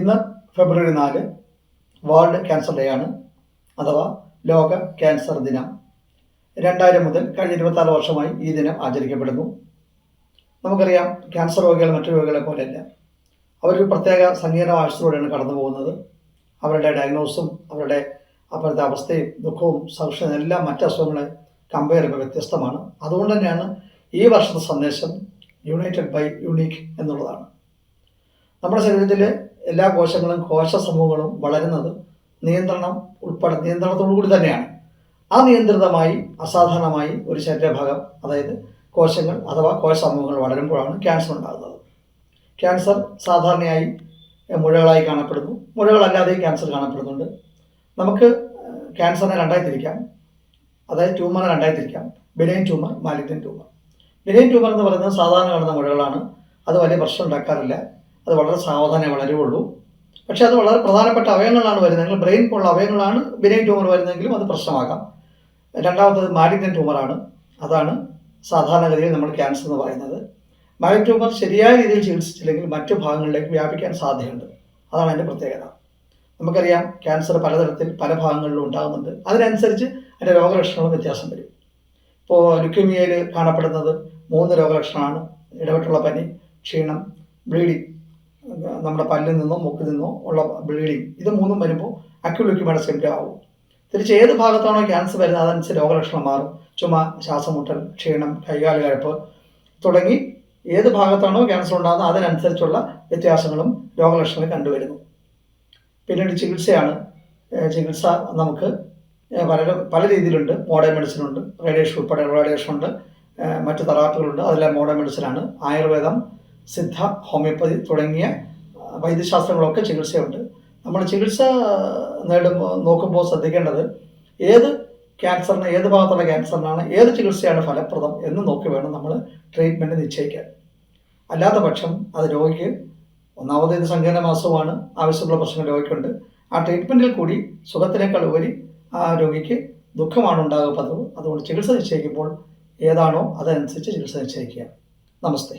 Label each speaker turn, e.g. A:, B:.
A: ഇന്ന് ഫെബ്രുവരി 4 world cancer day ആണ്, അഥവാ ലോക ക്യാൻസർ ദിനം. 2000 മുതൽ കഴിഞ്ഞ 26 വർഷമായി ഈ ദിനം ആചരിക്കപ്പെടുന്നു. നമുക്കറിയാം, ക്യാൻസർ രോഗികൾ മറ്റു രോഗികളെ പോലെയല്ല. അവരൊരു പ്രത്യേക സങ്കീർണ ആഴ്ചയിലൂടെയാണ് കടന്നു പോകുന്നത്. അവരുടെ ഡയഗ്നോസും അപ്പോഴത്തെ അവസ്ഥയും ദുഃഖവും സഹിഷ്ണുതയും എല്ലാം മറ്റ് അസുഖങ്ങളെ കമ്പയർ ചെയ്യുമ്പോൾ വ്യത്യസ്തമാണ്. അതുകൊണ്ട് തന്നെയാണ് ഈ വർഷത്തെ സന്ദേശം യുണൈറ്റഡ് ബൈ യുണീക്ക് എന്നുള്ളതാണ്. നമ്മുടെ ശരീരത്തിലെ എല്ലാ കോശങ്ങളും കോശ സമൂഹങ്ങളും വളരുന്നത് നിയന്ത്രണത്തോടു കൂടി തന്നെയാണ്. അനിയന്ത്രിതമായി അസാധാരണമായി ഒരു ശരീരഭാഗം, അതായത് കോശങ്ങൾ അഥവാ കോശ സമൂഹങ്ങൾ വളരുമ്പോഴാണ് ക്യാൻസർ ഉണ്ടാകുന്നത്. ക്യാൻസർ സാധാരണയായി മുഴകളായി കാണപ്പെടുന്നു. മുഴകളല്ലാതെയും ക്യാൻസർ കാണപ്പെടുന്നുണ്ട്. നമുക്ക് ക്യാൻസറിനെ രണ്ടായി തിരിക്കാം, അതായത് ട്യൂമറിനെ രണ്ടായി തിരിക്കാം: benign tumour, malignant tumour. Benign tumour എന്ന് പറയുന്നത് സാധാരണ കാണുന്ന മുഴകളാണ്. അത് വലിയ പ്രശ്നം ഉണ്ടാക്കാറില്ല. അത് വളരെ സാവധാനമേ വളരുകയുള്ളൂ. പക്ഷേ അത് വളരെ പ്രധാനപ്പെട്ട അവയവങ്ങളാണ് വരുന്നതെങ്കിൽ, ബ്രെയിൻ പോലുള്ള അവയവങ്ങളാണ് ബിനൈൻ ട്യൂമർ വരുന്നതെങ്കിലും അത് പ്രശ്നമാകാം. രണ്ടാമത്തത് മാലിഗ്നന്റ് ട്യൂമറാണ്. അതാണ് സാധാരണഗതിയിൽ നമ്മൾ ക്യാൻസർ എന്ന് പറയുന്നത്. മാലിഗ്നന്റ് ട്യൂമർ ശരിയായ രീതിയിൽ ചികിത്സിച്ചില്ലെങ്കിൽ മറ്റു ഭാഗങ്ങളിലേക്ക് വ്യാപിക്കാൻ സാധ്യതയുണ്ട്. അതാണ് അതിൻ്റെ പ്രത്യേകത. നമുക്കറിയാം, ക്യാൻസർ പലതരത്തിൽ പല ഭാഗങ്ങളിലും ഉണ്ടാകുന്നുണ്ട്. അതിനനുസരിച്ച് അതിൻ്റെ രോഗലക്ഷണങ്ങളും വ്യത്യാസം വരും. ഇപ്പോൾ ലുക്കീമിയയിൽ കാണപ്പെടുന്നത് 3 രോഗലക്ഷണമാണ്: ഇടവിട്ടുള്ള പനി, ക്ഷീണം, ബ്ലീഡിങ്. നമ്മുടെ പല്ലിൽ നിന്നോ മൂക്കിൽ നിന്നോ ഉള്ള ബ്ലീഡിങ്. ഇത് 3ഉം വരുമ്പോൾ അക്യൂട്ട് ലുക്കീമിയയുടെ സിംപ്റ്റം ആവും. തിരിച്ച് ഏത് ഭാഗത്താണോ ക്യാൻസർ വരുന്നത് അതനുസരിച്ച് രോഗലക്ഷണം മാറും. ചുമ, ശ്വാസമുട്ടൽ, ക്ഷീണം, കൈകാല് കഴപ്പ് തുടങ്ങി ഏത് ഭാഗത്താണോ ക്യാൻസർ ഉണ്ടാകുന്നത് അതിനനുസരിച്ചുള്ള വ്യത്യാസങ്ങളും രോഗലക്ഷണങ്ങൾ കണ്ടുവരുന്നു. പിന്നീട് ചികിത്സയാണ്. ചികിത്സ നമുക്ക് പല രീതിയിലുണ്ട്. മോഡേൺ മെഡിസിൻ ഉണ്ട്, റേഡിയേഷൻ ഉൾപ്പെടെ റേഡിയേഷൻ ഉണ്ട്, മറ്റ് തെറാപ്പികളുണ്ട്. അതെല്ലാം മോഡേൺ മെഡിസിനാണ്. ആയുർവേദം, സിദ്ധ, ഹോമിയോപ്പതി തുടങ്ങിയ വൈദ്യശാസ്ത്രങ്ങളൊക്കെ ചികിത്സയുണ്ട്. നമ്മൾ ചികിത്സ നോക്കുമ്പോൾ ശ്രദ്ധിക്കേണ്ടത് ഏത് ക്യാൻസറിന്, ഏത് ഭാഗത്തുള്ള ക്യാൻസറിനാണ് ഏത് ചികിത്സയാണ് ഫലപ്രദം എന്ന് നോക്കി വേണം നമ്മൾ ട്രീറ്റ്മെൻറ്റ് നിശ്ചയിക്കാൻ. അല്ലാത്ത പക്ഷം അത് രോഗിക്ക്, ഒന്നാമത് ഇത് സങ്കീർണ മാസവുമാണ്, ആവശ്യമുള്ള പ്രശ്നങ്ങൾ രോഗിക്കുണ്ട്. ആ ട്രീറ്റ്മെൻറ്റിൽ കൂടി സുഖത്തിനേക്കാൾ ഉപരി ആ രോഗിക്ക് ദുഃഖമാണ് ഉണ്ടാകുക പതിവ്. അതുകൊണ്ട് ചികിത്സ നിശ്ചയിക്കുമ്പോൾ ഏതാണോ അതനുസരിച്ച് ചികിത്സ നിശ്ചയിക്കുക. നമസ്തേ.